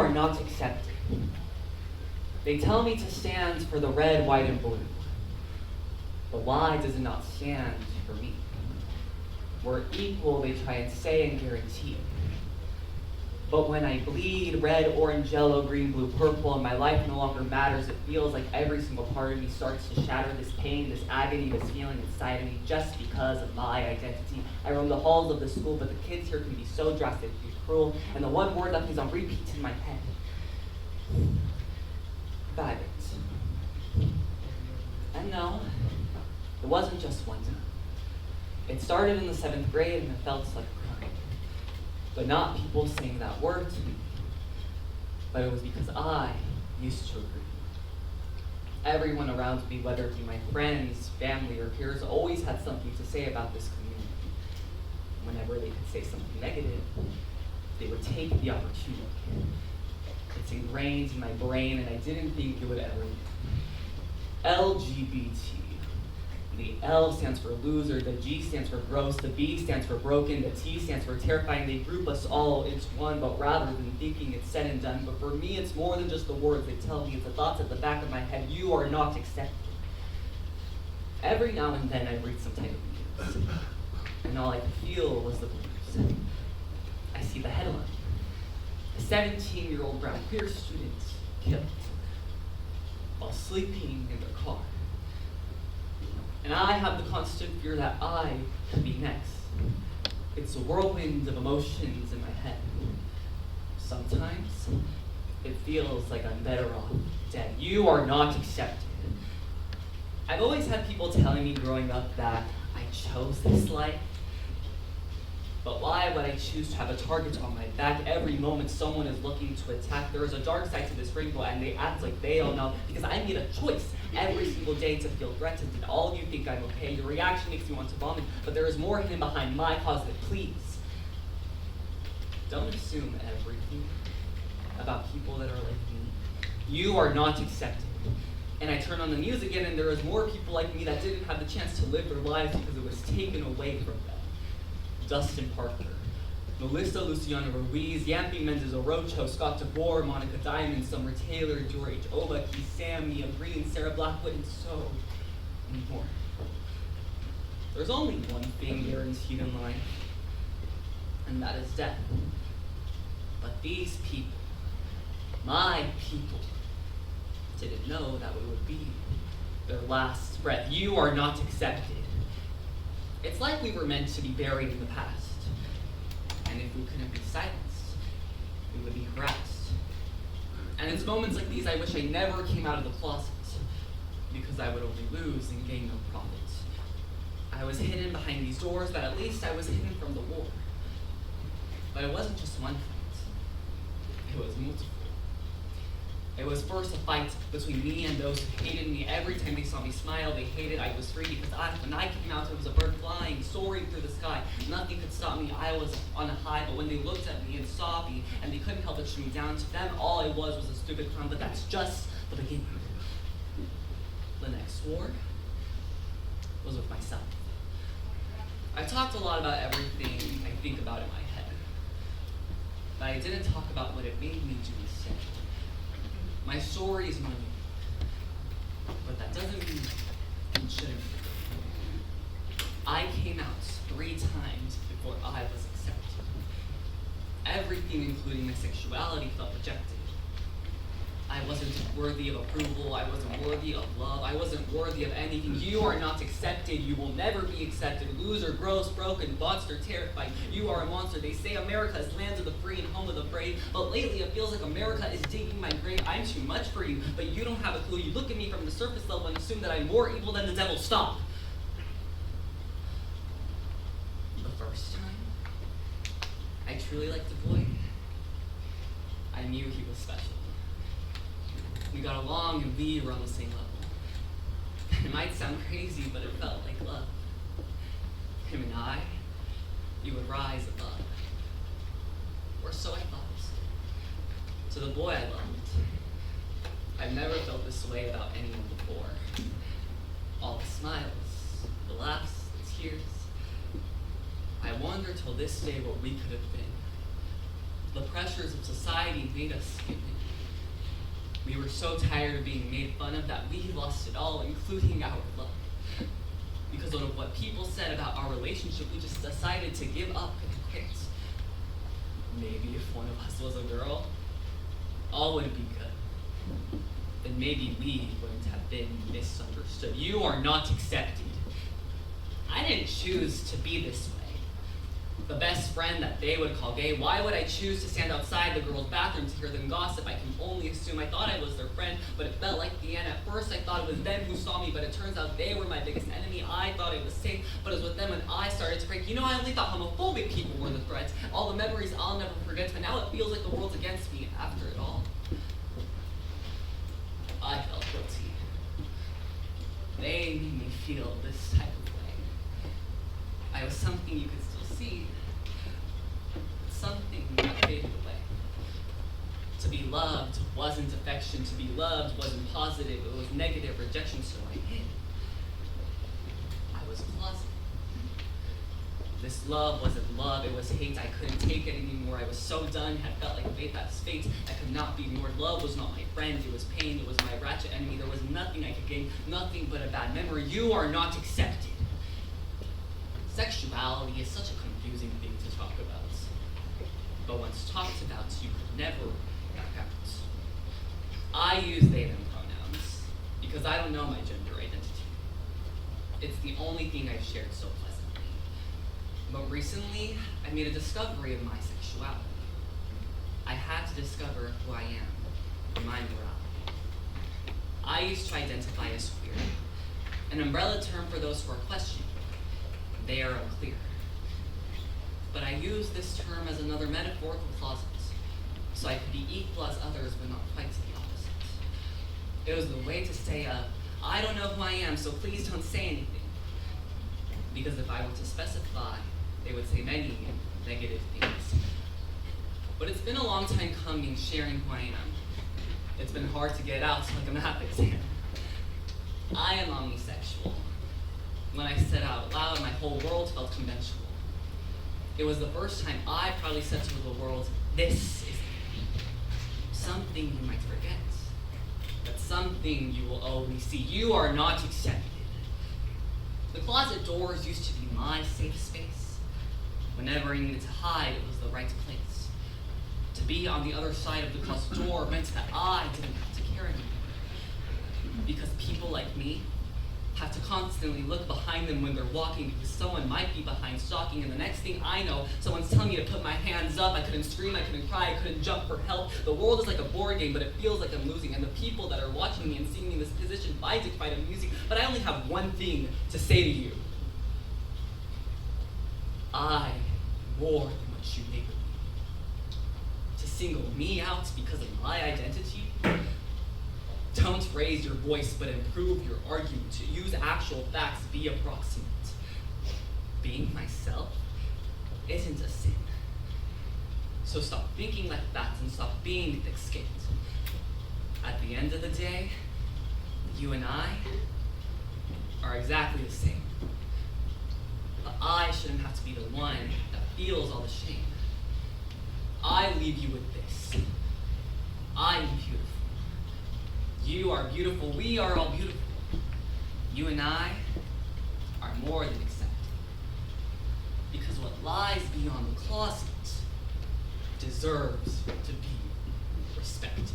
are not accepted. They tell me to stand for the red, white, and blue. But why does it not stand for me? We're equal, they try and say and guarantee. But when I bleed red, orange, yellow, green, blue, purple, and my life no longer matters, it feels like every single part of me starts to shatter. This pain, this agony, this feeling inside of me just because of my identity. I roam the halls of the school, but the kids here can be so drastically cruel, and the one word that is on repeat in my head. Faggots. And no, it wasn't just one time. It started in the 7th grade and it felt like a crime. But not people saying that word to me. But it was because I used to agree. Everyone around me, whether it be my friends, family, or peers, always had something to say about this community. Whenever they could say something negative, they would take the opportunity. It's ingrained in my brain, and I didn't think it would ever leave. LGBT. The L stands for loser, the G stands for gross, the B stands for broken, the T stands for terrifying. They group us all into one, but rather than thinking it's said and done. But for me, it's more than just the words they tell me, it's the thoughts at the back of my head. You are not accepted. Every now and then I read some type of news, and all I could feel was the blues. I see the headline. A 17-year-old brown queer student killed while sleeping in their car. And I have the constant fear that I could be next. It's a whirlwind of emotions in my head. Sometimes it feels like I'm better off dead. You are not accepted. I've always had people telling me growing up that I chose this life. But why would I choose to have a target on my back every moment someone is looking to attack? There is a dark side to this rainbow, and they act like they don't know, because I made a choice every single day to feel threatened, and all of you think I'm okay. Your reaction makes me want to vomit, but there is more hidden behind my positive. Please, don't assume everything about people that are like me. You are not accepted. And I turn on the news again, and there is more people like me that didn't have the chance to live their lives because it was taken away from them. Dustin Parker, Melissa Luciana Ruiz, Yampi Mendez Orocho, Scott DeBoer, Monica Diamond, Summer Taylor, George Oba, Keith Sam, Mia Green, Sarah Blackwood, and so many more. There's only one thing guaranteed in life, and that is death. But these people, my people, didn't know that it would be their last breath. You are not accepted. It's like we were meant to be buried in the past. And if we couldn't be silenced, we would be harassed. And it's moments like these I wish I never came out of the closet, because I would only lose and gain no profit. I was hidden behind these doors, but at least I was hidden from the war. But it wasn't just one fight. It was multiple. It was first a fight between me and those who hated me. Every time they saw me smile, they hated I was free, because when I came out, it was a bird flying, soaring through the sky. Nothing could stop me. I was on a high, but when they looked at me and saw me, and they couldn't help but shoot me down, to them, all I was a stupid clown, but that's just the beginning. The next war was with myself. I've talked a lot about everything I think about in my head, but I didn't talk about what it made me do instead. My story is money, but that doesn't mean it shouldn't be. I came out 3 times before I was accepted. Everything, including my sexuality, felt rejected. I wasn't worthy of approval. I wasn't worthy of love. I wasn't worthy of anything. You are not accepted. You will never be accepted. Loser, gross, broken, monster, terrified. You are a monster. They say America is land of the free and home of the brave, but lately it feels like America is digging my grave. I'm too much for you, but you don't have a clue. You look at me from the surface level and assume that I'm more evil than the devil. Stop. The first time I truly liked a boy, I knew he was special. We got along and we were on the same level. It might sound crazy, but it felt like love. Him and I, we would rise above. Or so I thought. To the boy I loved, I've never felt this way about anyone before. All the smiles, the laughs, the tears. I wonder till this day what we could have been. The pressures of society made us skip it. We were so tired of being made fun of that we lost it all, including our love. Because of what people said about our relationship, we just decided to give up and quit. Maybe if one of us was a girl, all would be good. Then maybe we wouldn't have been misunderstood. You are not accepted. I didn't choose to be this way. The best friend that they would call gay, why would I choose to stand outside the girls' bathroom to hear them gossip? I can only assume I thought I was their friend, but it felt like the end. At first I thought it was them who saw me, but it turns out they were my biggest enemy. I thought it was safe, but it was with them when I started to break. You know, I only thought homophobic people were the threats. All the memories I'll never forget, but now it feels like the world's against me after it all. I felt guilty. They made me feel this type of way. I was something you could still see, something that faded away. To be loved wasn't affection. To be loved wasn't positive. It was negative rejection, so I hid. I was closeted. This love wasn't love, it was hate. I couldn't take it anymore. I was so done, had felt like fate that's fate. I could not be ignored. Love was not my friend, it was pain, it was my ratchet enemy. There was nothing I could gain, nothing but a bad memory. You are not accepted. Sexuality is such a confusing thing to talk about. But once talked about, you could never back out. I use they, them pronouns because I don't know my gender identity. It's the only thing I've shared so pleasantly. But recently, I made a discovery of my sexuality. I had to discover who I am, my morality. I used to identify as queer, an umbrella term for those who are questioning. They are unclear. But I use this term as another metaphorical closet, so I could be equal as others, but not quite the opposite. It was the way to say, I don't know who I am, so please don't say anything. Because if I were to specify, they would say many negative things. But it's been a long time coming sharing who I am. It's been hard to get out like a math exam. I am omnisexual. When I said out loud, my whole world felt conventional. It was the first time I probably said to the world, this is something you might forget, but something you will always see. You are not accepted. The closet doors used to be my safe space. Whenever I needed to hide, it was the right place. To be on the other side of the closet door meant that I didn't have to care anymore. Because people like me have to constantly look behind them when they're walking because someone might be behind stalking, and the next thing I know, someone's telling me to put my hands up. I couldn't scream, I couldn't cry, I couldn't jump for help. The world is like a board game, but it feels like I'm losing, and the people that are watching me and seeing me in this position find it quite amusing, but I only have one thing to say to you. I am more than what you make of me. To single me out because of my identity? Don't raise your voice, but improve your argument. To use actual facts, be approximate. Being myself isn't a sin. So stop thinking like that and stop being thick-skinned. At the end of the day, you and I are exactly the same. But I shouldn't have to be the one that feels all the shame. I leave you with this. I'm beautiful. You are beautiful. We are all beautiful. You and I are more than accepted. Because what lies beyond the closet deserves to be respected.